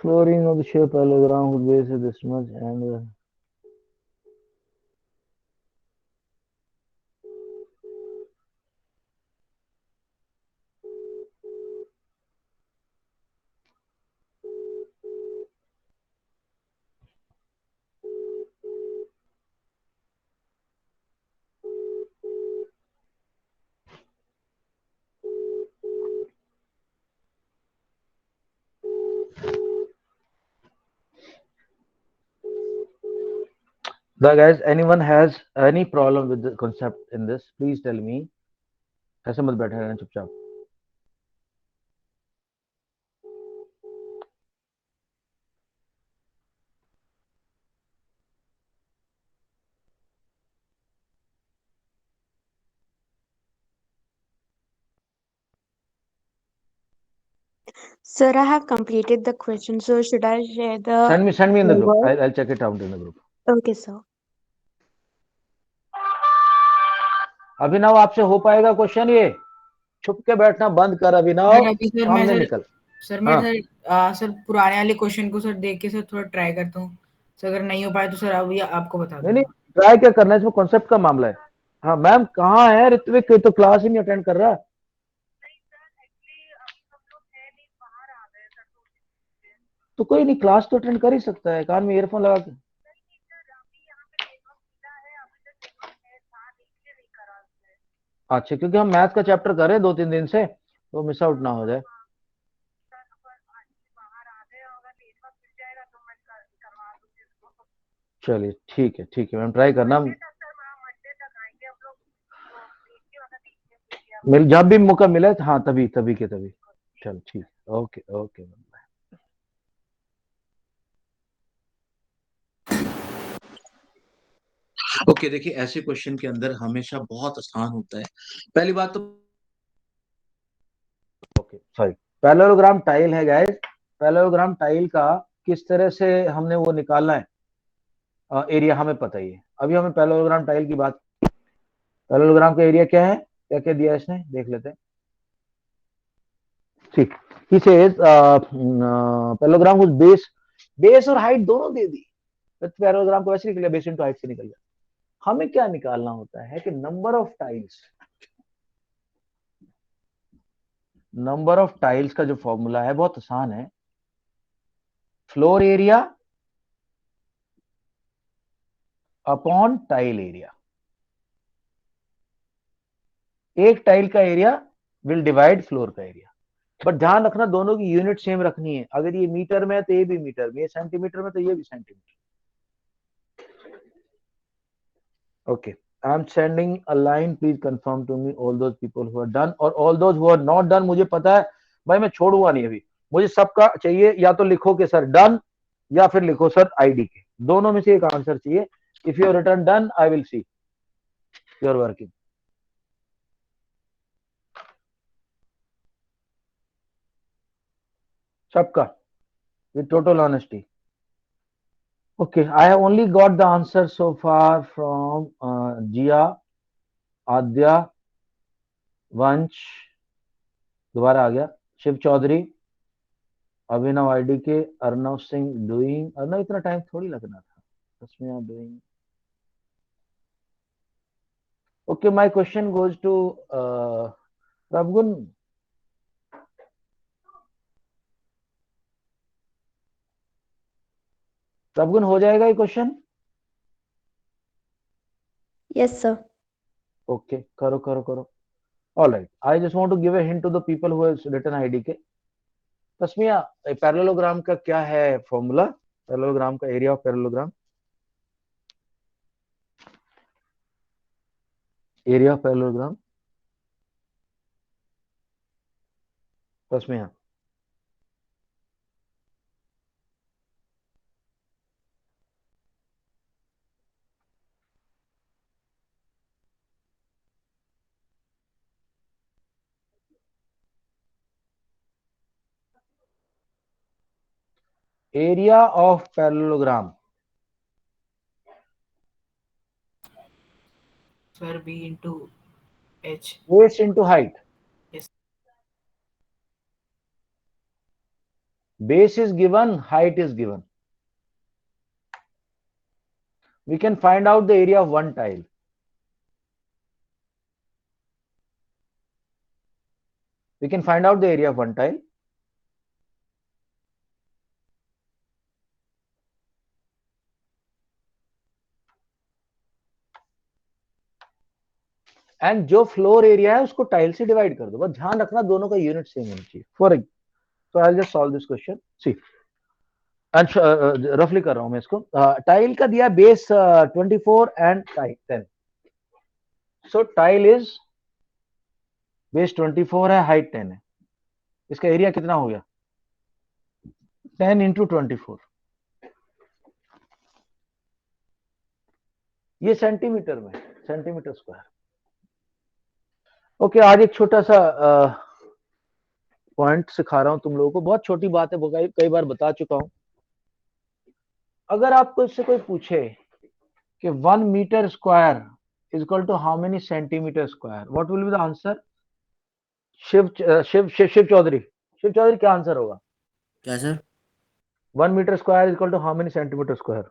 Flooring of the ship ground base is this much and the guys, anyone has any problem with the concept in this, please tell me. ऐसे मत बैठे रहना चुपचाप। Sir, I have completed the question. So should I share the Send me in the group. homework? I'll check it out in the group. Okay, sir. अभिनव आपसे हो पाएगा question ये? छुप के बैठना बंद कर अभिनव, सर अभी सर मैं सामने सर निकल। सर मैं हाँ सर सर पुराने वाले क्वेश्चन को सर देख के सर थोड़ा ट्राई करता हूँ। सर अगर नहीं हो पाए तो सर अभी आपको बता नहीं नहीं, दूंगा। ट्राई क्या करना है, इसमें कॉन्सेप्ट का मामला है। हाँ मैम कहाँ है ऋत्विक? तो क्लास ही नहीं अटेंड कर रहा। तो कोई नहीं, क्लास तो अटेंड कर ही सकता है, कान में ईयरफोन लगा के। अच्छा, क्योंकि हम मैथ का चैप्टर कर रहे हैं 2-3 दिन से, तो मिस आउट ना हो जाए। चलिए ठीक है मैम, ट्राई करना। मिल जब भी मौका मिले, हाँ तभी के तभी। चलो ठीक, ओके ओके मैम। ओके देखिए, ऐसे क्वेश्चन के अंदर हमेशा बहुत आसान होता है। पहली बात तो ओके सॉरी, पैरेललोग्राम टाइल है गाइस। पैरेललोग्राम टाइल का किस तरह से हमने वो निकालना है, एरिया हमें पता ही है। अभी हमें पैरेललोग्राम टाइल की बात, पैरेललोग्राम का एरिया क्या है, क्या क्या दिया इसने, देख लेते हैं। ठीक, he says parallelogram whose base और हाइट दोनों दे दी, तो पैरेललोग्राम को वैसे निकल गया, बेस इनटू हाइट से निकल गया। हमें क्या निकालना होता है कि नंबर ऑफ टाइल्स का जो फॉर्मूला है बहुत आसान है, floor area upon tile area. एक टाइल का एरिया विल डिवाइड फ्लोर का एरिया, बट ध्यान रखना दोनों की यूनिट सेम रखनी है। अगर ये मीटर में है तो ये भी मीटर में, ये सेंटीमीटर में तो ये भी centimetre. Okay, I am sending a line, please confirm to me all those people who are done और all those who are not done. मुझे पता है भाई, मैं छोड़ूंगा नहीं अभी, मुझे सबका चाहिए। या तो लिखो कि सर डन, या फिर लिखो सर आईडी के, दोनों में से एक आंसर चाहिए। If you return done, I will see your working. सबका with total honesty. Okay, I have only got the answer so far from Jia, Adya, Vansh, दोबारा आ गया, शिव चौधरी, अभिनव आईडी के, अर्नव सिंह डूइंग। अर्नव इतना टाइम थोड़ी लगना था, Tasmiya doing. Okay, my question goes to Prabhugun. Prabhugun हो जाएगा ये क्वेश्चन? Yes, sir. ओके, करो करो करो। All right, I just want to give a hint to the people who has written IDK. Tasmiya, parallelogram का क्या है फॉर्मूला? पैरेललोग्राम का area of parallelogram, area of parallelogram. Tasmiya, area of parallelogram. Sir B into H. Base into height. Yes. Base is given, height is given. We can find out the area of one tile. We can find out the area of one tile. And जो floor area है उसको tile से divide कर दो, बस ध्यान रखना दोनों का यूनिट सेम होना चाहिए। For so I just solve this question. See रफली कर रहा हूं मैं इसको। टाइल का दिया base 24 and tile 10। So tile is base 24 है, हाइट 10 है, इसका एरिया कितना हो गया? 10 इंटू 24। ये सेंटीमीटर में, सेंटीमीटर स्क्वायर। ओके, आज एक छोटा सा पॉइंट सिखा रहा हूं तुम लोगों को, बहुत छोटी बात है, वो कई बार बता चुका हूं। अगर आपको इससे कोई पूछे कि 1 metre square is equal to how many centimetre square, what will be the answer? Shiv Shiv Shiv Shiv Chaudhary, Shiv Chaudhary क्या आंसर होगा? क्या sir? 1 metre square is equal to how many centimetre square?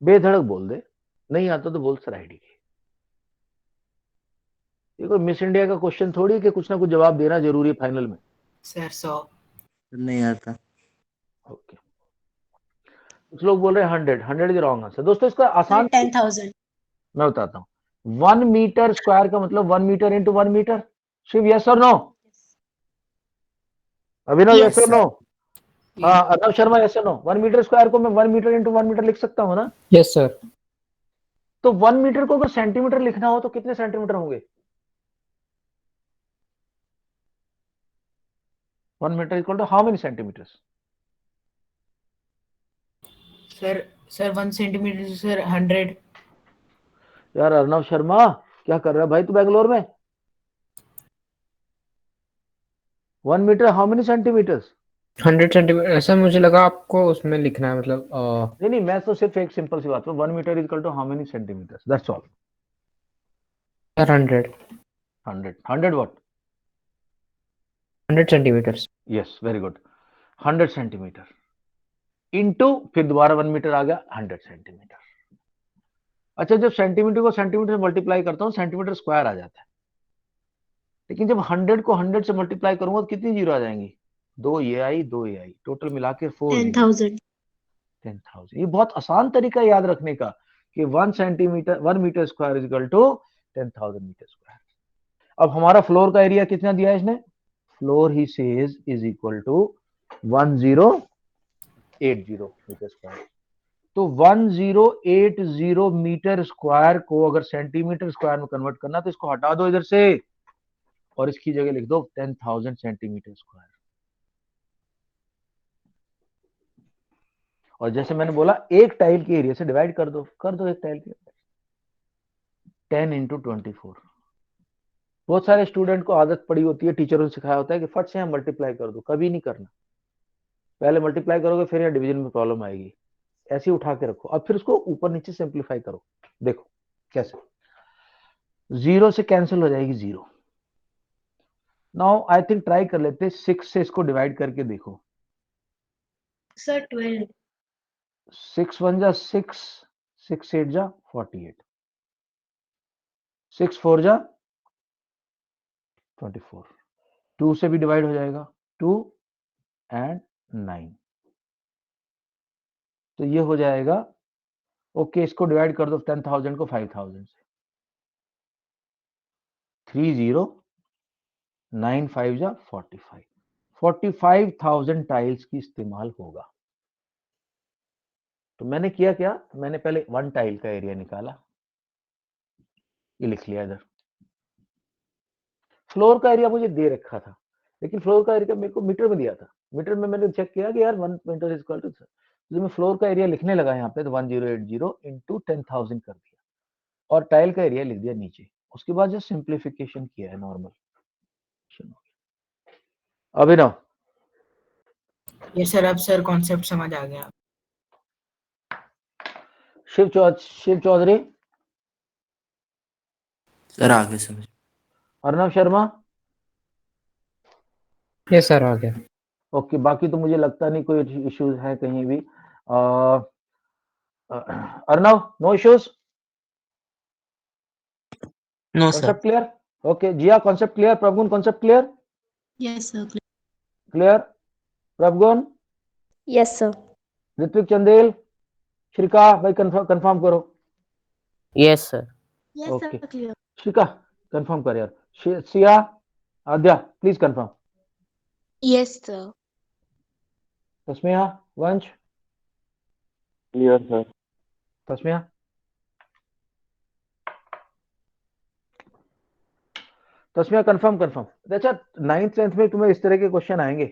बेधड़क बोल दे, नहीं आता तो बोल सर आईडी की। ये कोई मिस इंडिया का क्वेश्चन थोड़ी है कि कुछ ना कुछ जवाब देना जरूरी है फाइनल में। सर 100। नहीं आता। ओके, कुछ लोग बोल रहे हैं 100 इज रॉन्ग आंसर। दोस्तों इसका आसान 10,000 मैं बताता हूँ। 1 मीटर स्क्वायर का मतलब 1 metre into 1 metre. Shiv yes और नो? अभिनव Yes, यस और नो? हाँ अर्नव शर्मा यस और नो? 1 मीटर स्क्वायर को मैं 1 मीटर इंटू 1 मीटर लिख सकता हूँ ना? Yes sir. तो 1 मीटर को अगर सेंटीमीटर लिखना हो तो कितने सेंटीमीटर होंगे? 1 metre equal to how many centimetres? Sir 1 centimetre sir 100। यार अर्नव शर्मा क्या कर रहा है भाई तू बेंगलोर में? 1 metre how many centimetres? 100 centimetre. ऐसा मुझे लगा आपको उसमें लिखना है, मतलब नहीं मैं तो सिर्फ एक सिंपल सी बात है, 1 metre equal to how many centimetres, that's all. Sir 100 100 what? 100 centimetres. Yes very good. 100 centimetre into फिर दोबारा 1 मीटर आ गया 100 सेंटीमीटर। अच्छा जब सेंटीमीटर को सेंटीमीटर से मल्टीप्लाई करता हूँ सेंटीमीटर स्क्वायर आ जाता है, लेकिन जब 100 को 100 से मल्टीप्लाई करूंगा तो कितनी जीरो आ जाएंगी? 2 ये आई 2 ये आई, टोटल मिला के 4 10,000 10,000। ये बहुत आसान तरीका है याद रखने का कि 1 metre square is equal to 10,000 metre square. अब हमारा फ्लोर का एरिया कितना दिया है इसने? फ्लोर ही size is equal to 1080 metre square. तो 1080 मीटर स्क्वायर को अगर सेंटीमीटर स्क्वायर में कन्वर्ट करना तो इसको हटा दो इधर से और इसकी जगह लिख दो 10,000 सेंटीमीटर स्क्वायर। और जैसे मैंने बोला एक टाइल के एरिया से डिवाइड कर दो एक टाइल के 10 इंटू 24। बहुत सारे स्टूडेंट को आदत पड़ी होती है, टीचरों ने सिखाया होता है कि फट से यहाँ मल्टीप्लाई कर दो, कभी नहीं करना। पहले मल्टीप्लाई करोगे फिर यहाँ डिवीजन में प्रॉब्लम आएगी। ऐसे उठा के रखो, अब फिर उसको ऊपर नीचे सिंप्लीफाई करो। देखो कैसे, 0 से कैंसिल हो जाएगी 0। नाउ आई थिंक ट्राई कर लेते हैं 6 से इसको डिवाइड करके देखो। सर 12 6 1 जा 6, 6 8 जा 48, 6 4 जा 24। 2 से भी डिवाइड हो जाएगा 2 एंड 9, तो ये हो जाएगा। ओके इसको डिवाइड कर दो 10,000 को 5,000 से, 3 0 9 5 जा 45, 45,000 टाइल्स की इस्तेमाल होगा। तो मैंने किया क्या, मैंने पहले 1 टाइल का एरिया निकाला, ये लिख लिया इधर। फ्लोर का एरिया मुझे दे रखा था, लेकिन फ्लोर का एरिया मेरे को मीटर में दिया था। मीटर में मैंने चेक किया कि यार 1 मीटर इज इक्वल टू, तो मैं फ्लोर का एरिया लिखने लगा यहाँ पे तो 1080 इंटू 10,000 कर दिया और टाइल का एरिया लिख दिया नीचे। उसके बाद जो सिंप्लीफिकेशन किया है नॉर्मल। अभिनव ये सर अब सर कॉन्सेप्ट समझ आ गया। शिव चौधरी सर आगे समझ। अर्नव शर्मा यस सर आ गया। ओके, बाकी तो मुझे लगता नहीं कोई इश्यूज है कहीं भी। Arnav no issues? No sir. Concept clear? Okay Jiya concept clear? Prabhugun concept clear? Yes sir clear? Prabhugun? Yes sir. Ritvik Chandel, Shrika भाई कंफर्म करो। Yes sir. Yes okay sir clear Shrika confirm कर यार। Siya Aadya please confirm. Yes sir. Tasmiya Vansh clear sir. Tasmiya confirm. अच्छा 9th 10th में तुम्हें इस तरह के क्वेश्चन आएंगे,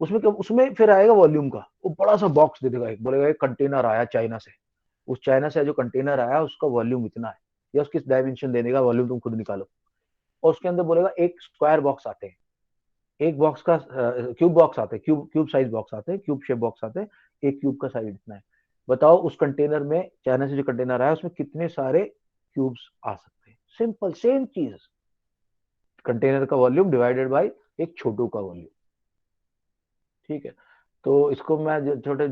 उसमें फिर आएगा वॉल्यूम का, वो बड़ा सा बॉक्स दे देगा, बोलेगा एक कंटेनर आया चाइना से, उस चाइना से जो कंटेनर आया उसका वॉल्यूम इतना है, या उसकी डायमेंशन देने का, वॉल्यूम तुम खुद निकालो। और उसके अंदर बोलेगा एक स्क्वायर बॉक्स आते हैं, एक बॉक्स का क्यूब बॉक्स आते हैं, क्यूब साइज बॉक्स आते हैं, क्यूब शेप बॉक्स आते हैं, एक क्यूब का साइज इतना है। बताओ उस कंटेनर में, चाइना से जो कंटेनर आया उसमें कितने सारे क्यूब्स आ सकते हैं। सिंपल, सेम चीज, कंटेनर का वॉल्यूम डिवाइडेड बाय एक छोटू का वॉल्यूम। ठीक है, तो इसको मैं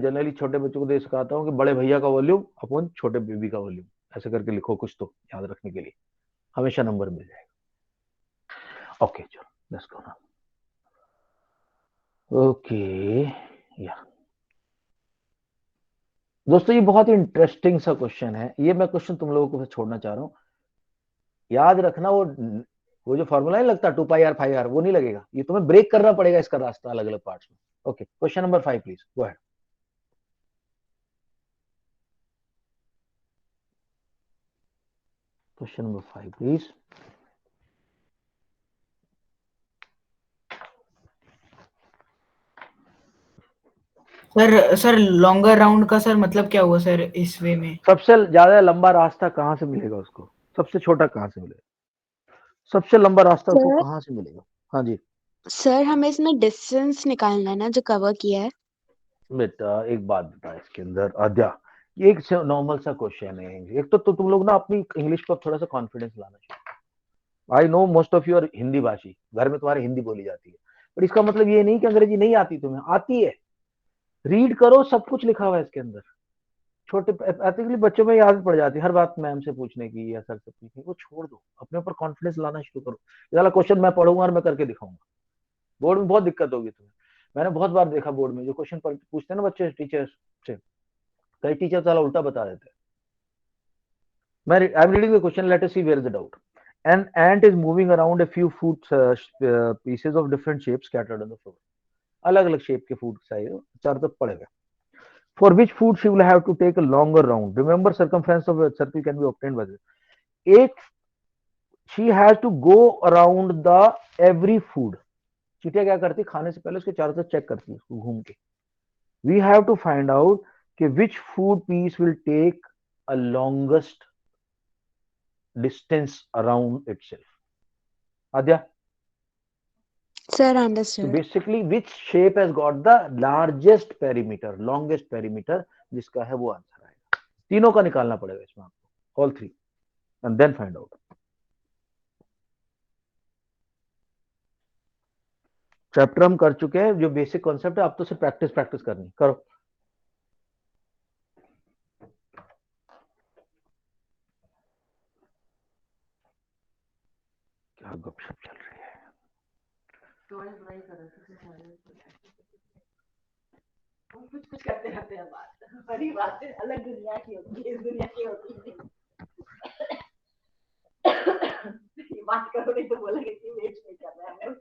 जनरली छोटे बच्चों को दे सिखाता हूँ कि बड़े भैया का वॉल्यूम अपन छोटे बेबी का वॉल्यूम, ऐसे करके लिखो कुछ तो याद रखने के लिए, हमेशा नंबर मिल जाएगा। ओके चलो लेट्स गो नाउ। ओके या दोस्तों, ये बहुत ही इंटरेस्टिंग सा क्वेश्चन है। ये मैं क्वेश्चन तुम लोगों को छोड़ना चाह रहा हूँ। याद रखना, वो जो फॉर्मूला नहीं लगता 2πr/5r, वो नहीं लगेगा। ये तुम्हें ब्रेक करना पड़ेगा इसका रास्ता अलग अलग पार्ट्स में। Okay, question number 5 please go ahead. Question number 5 please. Sir longer round का सर मतलब क्या हुआ सर इस वे में? सबसे ज्यादा लंबा रास्ता कहाँ से मिलेगा उसको, सबसे छोटा कहाँ से मिलेगा, सबसे लंबा रास्ता उसको सर कहाँ से मिलेगा? हाँ जी सर हमें इसमें डिस्टेंस निकालना है ना, जो कवर किया है। बेटा, एक बात बता, इसके अंदर आद्या, ये एक नॉर्मल सा क्वेश्चन है। एक तो तुम लोग ना अपनी इंग्लिश पर थोड़ा सा कॉन्फिडेंस लाना चाहिए। I know most of you are Hindi भाषी, घर में तुम्हारे हिंदी बोली जाती है, पर इसका मतलब ये नहीं कि अंग्रेजी नहीं आती, तुम्हें आती है। रीड करो, सब कुछ लिखा हुआ है इसके अंदर। छोटे एथिकली बच्चों में आदत पड़ जाती है हर बात मैम से पूछने की या सर से पूछने की, वो छोड़ दो, अपने ऊपर कॉन्फिडेंस लाना शुरू करो। ये वाला क्वेश्चन मैं पढ़ूंगा और मैं करके दिखाऊंगा, बोर्ड में बहुत दिक्कत होगी तुम्हें। मैंने बहुत बार देखा बोर्ड में जो क्वेश्चन पूछते हैं ना बच्चे टीचर्स से, कई टीचर साला उल्टा बता देते हैं। मैं I am reading the question, let us see where is the doubt. An ant is moving around a few food pieces of different shapes scattered on the floor. अलग अलग शेप के फूड चाहिए, चारों तरफ पड़े हुए। For which food she will have to take a longer round? Remember, circumference of a circle can be obtained by this. एक she has to go around the every food. चींटियां क्या करती, खाने से पहले उसके चारों तरफ चेक करती है उसको घूम के। We have to find out कि which food piece will take a longest distance around itself. Adya? Sir So understood. basically, which shape has got the largest perimeter, longest perimeter, जिसका है वो आंसर आएगा। तीनों का निकालना पड़ेगा इसमें आपको, all three, and then find out. Chapter हम कर चुके हैं, जो बेसिक कॉन्सेप्ट है, अब तो सिर्फ प्रैक्टिस करनी, करो। क्या गपशप चल रही है? कुछ करते रहते हैं, बात बड़ी बात है, अलग दुनिया की होती है, इस दुनिया की होती है। ये बात करो नहीं तो बोलेंगे कि वेट नहीं कर रहे हैं।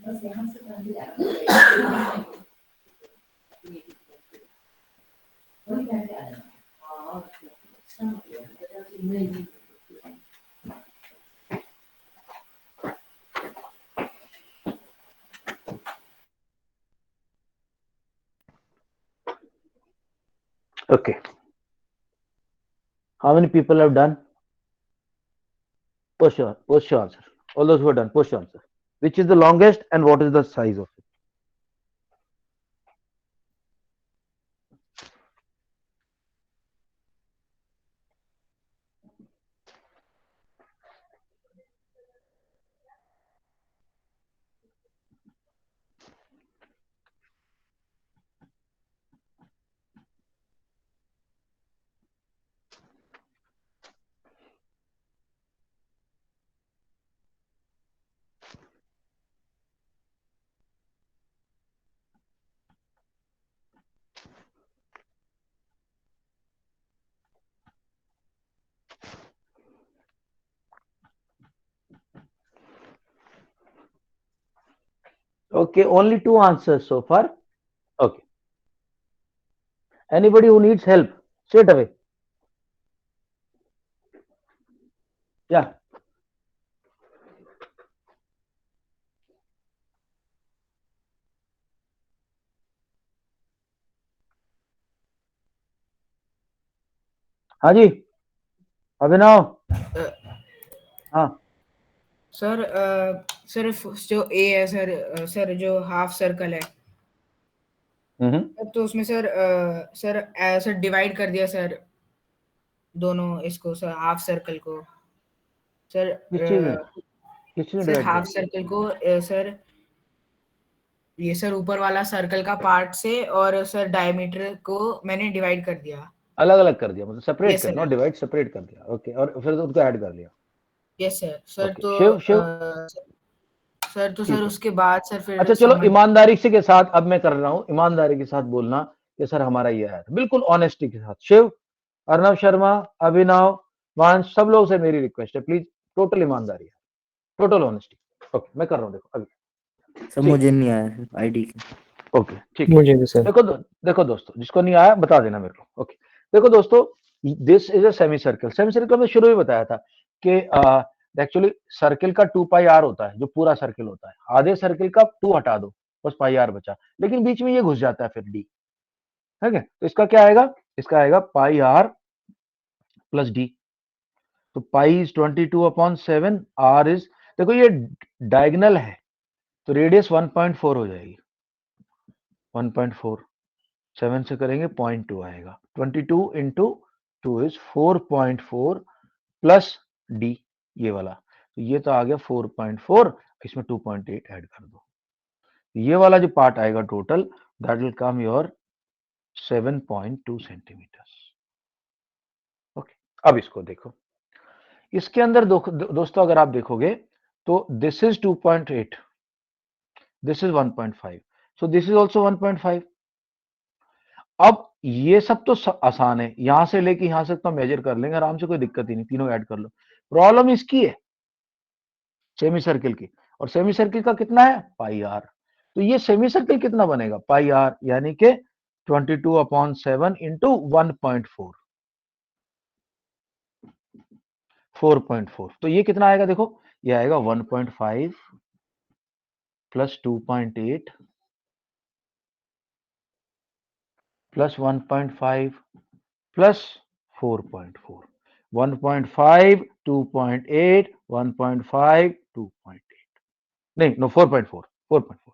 बस यहाँ से कर दिया वही कहते आ जाना। Okay. How many people have done? Post your answer. All those who have done, post your answer. Which is the longest and what is the size of it? Okay, only 2 answers so far. Okay. Anybody who needs help, straight away. Yeah. हाँ जी, अभिनव। हाँ sir सिर्फ जो ए है sir, sir जो half circle है तो उसमें sir divide कर दिया सर दोनों इसको, सर हाफ सर्कल को सर, किस चीज में सर divide हाफ किया? सर्कल को सर ये सर ऊपर वाला सर्कल का पार्ट से और सर डायमीटर को मैंने डिवाइड कर दिया, अलग अलग कर दिया, मतलब सेपरेट Yes, कर, sir. नॉट डिवाइड, सेपरेट कर दिया। ओके, और फिर उसको ऐड कर लिया। Yes sir. Sir Okay. तो शिव सर तो ठीक सर है। उसके बाद सर फिर अच्छा चलो, ईमानदारी से के साथ अब मैं कर रहा हूँ, ईमानदारी के साथ बोलना कि सर हमारा ये है, बिल्कुल ऑनेस्टी के साथ। शिव, अर्नव शर्मा, अभिनव, वांश, सब लोगों से मेरी रिक्वेस्ट है, प्लीज टोटल ईमानदारी है, टोटल ऑनेस्टी। ओके, मैं कर रहा हूँ, देखो अभी। सर मुझे नहीं आया आईडी के। ओके ठीक है। मुझे भी सर। देखो दोस्तों, जिसको नहीं आया बता देना मेरे को। ओके देखो दोस्तों, this is a semi circle. Semi circle में शुरू में बताया था कि एक्चुअली सर्कल का 2 पाई आर होता है, जो पूरा सर्कल होता है। आधे सर्कल का 2 हटा दो, बस पाई आर बचा, लेकिन बीच में ये घुस जाता है फिर डी, ठीक है। तो इसका क्या आएगा? इसका आएगा पाई आर प्लस डी। तो पाई इज 22/7, आर इज, देखो ये डायगोनल है तो रेडियस 1.4 हो जाएगी। 1.4 7 से करेंगे 0.2 आएगा। 22 इंटू 2 इज 4.4 प्लस डी, ये वाला, तो ये तो आ गया 4.4, इसमें 2.8 ऐड कर दो, ये वाला जो पार्ट आएगा total, that will come your 7.2 centimetres. Okay, अब इसको देखो, इसके अंदर दोस्तों अगर आप देखोगे तो this is 2.8, this is 1.5, so this is also 1.5। अब ये सब तो आसान है, यहां से लेके यहां से तो मेजर कर लेंगे आराम से, कोई दिक्कत ही नहीं, तीनों ऐड कर लो। प्रॉब्लम इसकी है सेमी सर्किल की, और सेमी सर्किल का कितना है? पाई आर। तो ये सेमी सर्किल कितना बनेगा? पाई आर, यानी कि 22/7 इंटू 1.4, 4.4। तो ये कितना आएगा? देखो ये आएगा 1.5 प्लस 2.8 प्लस 1.5 प्लस 4.4, 1.5 2.8 1.5 2.8, नहीं नो 4.4, 4.4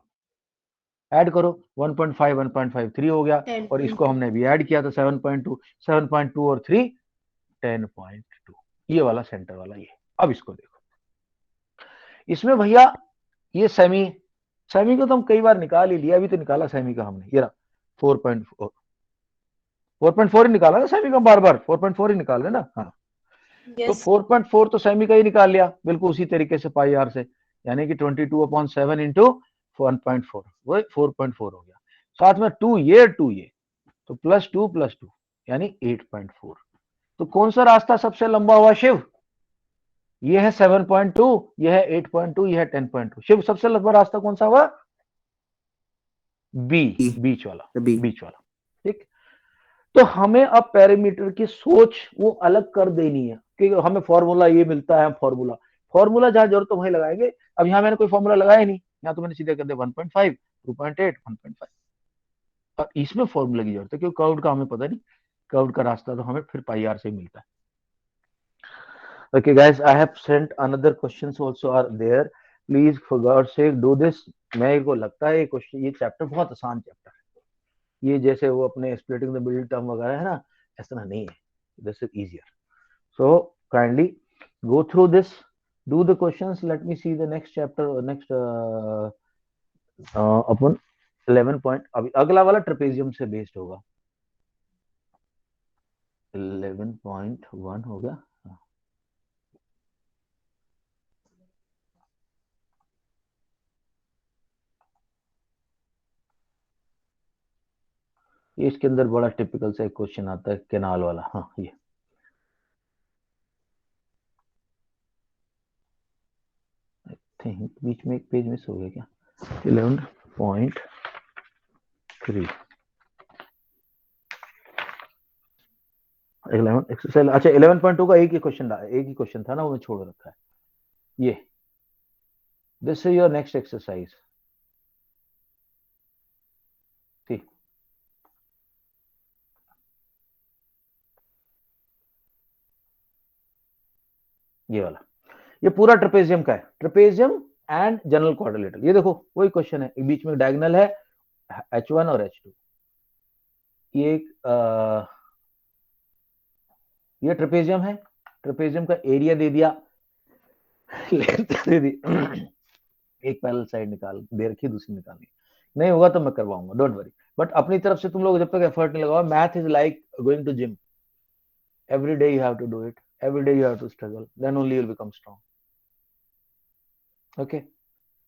ऐड करो, 1.5 1.5 3 हो गया, और इसको हमने भी ऐड किया था 7.2, 7.2 और 3 10.2, ये वाला सेंटर वाला ये। अब इसको देखो, इसमें भैया ये सेमी को तो हम कई बार निकाल ही लिया, अभी तो निकाला सेमी का हमने, ये रहा 4.4, 4.4 ही निकाला ना सेमी का, बार बार 4.4 ही निकाल लेना। हाँ तो 4.4 तो सेमी का ही निकाल लिया, बिल्कुल उसी तरीके से पाई आर से, यानी कि 22/7 इंटू 1.4, वो 4.4 हो गया। साथ में 2 ये तो प्लस 2 यानी 8.4। तो कौन सा रास्ता सबसे लंबा हुआ शिव? ये है 7.2, ये है 8.2, ये है 10.2। शिव सबसे लंबा रास्ता कौन सा हुआ? बी, बीच वाला, बीच वाला, ठीक। तो हमें अब पेरीमीटर की सोच वो अलग कर देनी है, क्योंकि हमें फॉर्मूला ये मिलता है, फॉर्मूला जहां जरूरत तो वहीं लगाएंगे। अब यहाँ मैंने कोई फॉर्मूला लगाया नहीं, यहाँ तो मैंने सीधे कर दिया 1.5, 2.8, 1.5। और इसमें फॉर्मूला की जरूरत है क्योंकि कर्व का हमें पता नहीं, कर्व का रास्ता तो हमें फिर पाई आर से मिलता है। Okay guys, I have sent another questions also are there. Please for God's sake do this. मेरे को लगता है ये क्वेश्चन, ये चैप्टर बहुत आसान चैप्टर है। ये जैसे वो अपने स्प्लिटिंग द मिडिल टर्म वगैरह है ना, ऐसा नहीं है। This is easier. So kindly go through this, do the questions. Let me see the next chapter, next upon 11 point। अभी अगला वाला ट्रेपेजियम से बेस्ड होगा। 11.1 हो गया। इसके अंदर बड़ा टिपिकल सा एक क्वेश्चन आता है कैनाल वाला। हाँ ये आई थिंक बीच में एक पेज मिस हो गया क्या? 11.3 11 एक्सरसाइज। अच्छा 11.2 का एक ही क्वेश्चन था ना, वो छोड़ रखा है। ये this is your next exercise. ठीक, ये वाला, ये पूरा ट्रेपेजियम का है, ट्रेपेजियम एंड जनरल क्वाड्रिलेटरल। ये देखो वही क्वेश्चन है, बीच में डायगोनल है H1 और H2। ये ये ट्रेपेजियम है, ट्रेपेजियम का एरिया दे दिया, लेंथ दे दी। एक पैरेलल साइड निकाल दे रखी, दूसरी निकालनी। नहीं होगा तो मैं करवाऊंगा, डोंट वरी। बट अपनी तरफ से तुम लोग जब तक एफर्ट नहीं लगाओ, math is like going to gym. Every day you have to do it, every day you have to struggle, then only you'll become strong. Okay?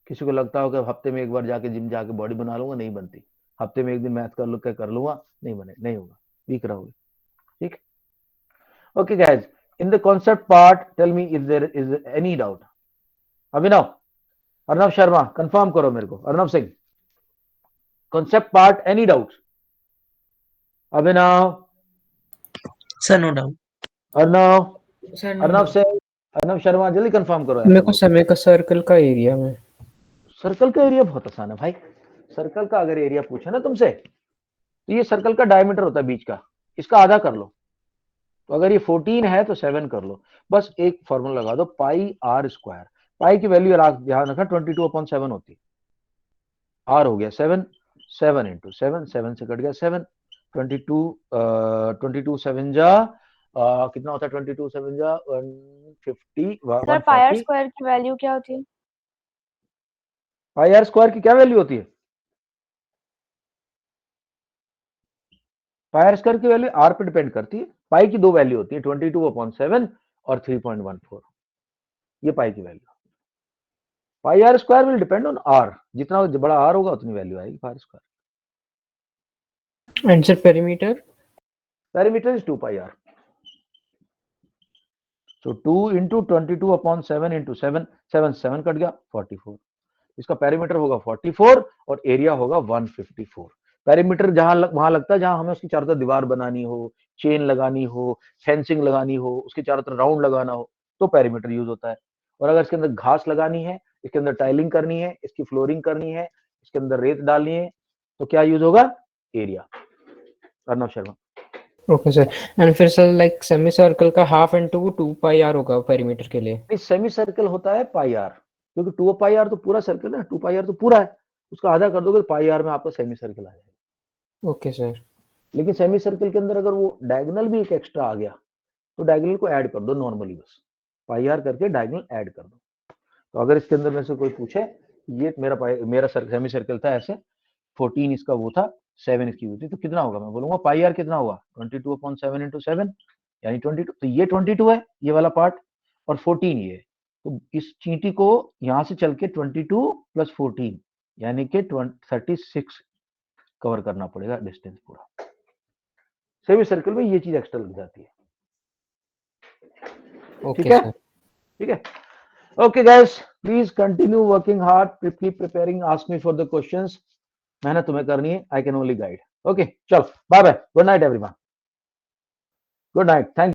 किसी को लगता हो कि हफ्ते में एक बार जाके जिम जाके बॉडी बना लूंगा, नहीं बनती। हफ्ते में एक दिन मैथ कर लूंगा, नहीं बने, नहीं होगा, वीक रहोगे। ठीक? Okay guys, in the concept part, tell me if there is any doubt. Abhinav, Arnav Sharma, confirm करो मेरे को। Arnav Singh, concept part, any doubts? Abhinav, sir no doubt. Arnav, sir Arnav Singh, Arnav Sharma, जल्दी कंफर्म करो। मेरे को समय का सर्कल का एरिया में, सर्कल का एरिया बहुत आसान है भाई। सर्कल का अगर एरिया पूछे ना तुमसे, तो ये सर्कल का डायमीटर होता है बीच का, इसका आधा कर लो। तो अगर ये 14 है तो 7 कर लो। बस एक फॉर्मूला लगा दो, पाई आर स्क्वायर। पाई की वैल्यू ध्यान रखा 22/7 होती है। आर हो गया 7, 7 इंटू 7, 7 से कट गया 7, 22 7 जा कितना होता है? 22 7 जा 150। सर पाई आर स्क्वायर की वैल्यू क्या होती है? पाई आर स्क्वायर की क्या वैल्यू होती है? पाई आर स्क्वायर की वैल्यू आर पे डिपेंड करती है। पाई की दो वैल्यू होती है, 22/7 और 3.14। ये पाई की value. Pi r square will depend on r, जितना बड़ा आर होगा उतनी वैल्यू आएगी pi r square. Answer perimeter, perimeter is 2 pi r. So 2 into 22/7 into 7, 7 cut गया 44। इसका पेरीमीटर होगा 44 और एरिया होगा 154। पेरीमीटर वहां लगता है जहां हमें उसकी चारों तरफ दीवार बनानी हो, चेन लगानी हो, फेंसिंग लगानी हो, उसके चारों तरफ राउंड लगाना हो, तो पेरीमीटर यूज होता है। और अगर इसके अंदर घास लगानी है, इसके अंदर टाइलिंग करनी है, इसकी फ्लोरिंग करनी है, इसके अंदर रेत डालनी है, तो क्या यूज होगा? Area. Arnav Sharma. Okay sir. And फिर सर लाइक सेमी सर्कल का हाफ इनटू 2 पाई आर होगा पेरीमीटर के लिए। सेमी सर्कल होता है पाई आर, क्योंकि 2 पाई आर तो पूरा सर्कल है, 2 पाई आर तो पूरा है, उसका आधा कर दोगे पाई आर में आपका सेमी सर्कल आ जाएगा। Okay sir. लेकिन सेमी सर्कल के अंदर अगर वो डायगोनल भी एक एक्स्ट्रा आ गया तो डायगोनल को ऐड कर दो नॉर्मली, बस पाई आर करके डायगोनल ऐड कर दो। तो अगर इसके अंदर में से कोई पूछे ये मेरा सेमी सर्कल था ऐसे, 14 इसका वो था, 7 इसकी हुई थी, तो कितना होगा? मैं बोलूंगा पाई आर कितना होगा? 22/7 into 7 यानी 22। तो ये 22 है ये वाला पार्ट, और 14 ये है। तो इस चींटी को यहां से चल के 22 + 14 यानी कि 36 कवर करना पड़ेगा डिस्टेंस पूरा। सेमी सर्कल में ये चीज एक्स्ट्रा लग जाती है। ठीक है, ठीक है। Okay guys, please continue working hard, keep preparing, ask me for the questions. मेहनत तुम्हें करनी है, I can only guide. Okay चलो, bye bye, good night everyone. Good night, thank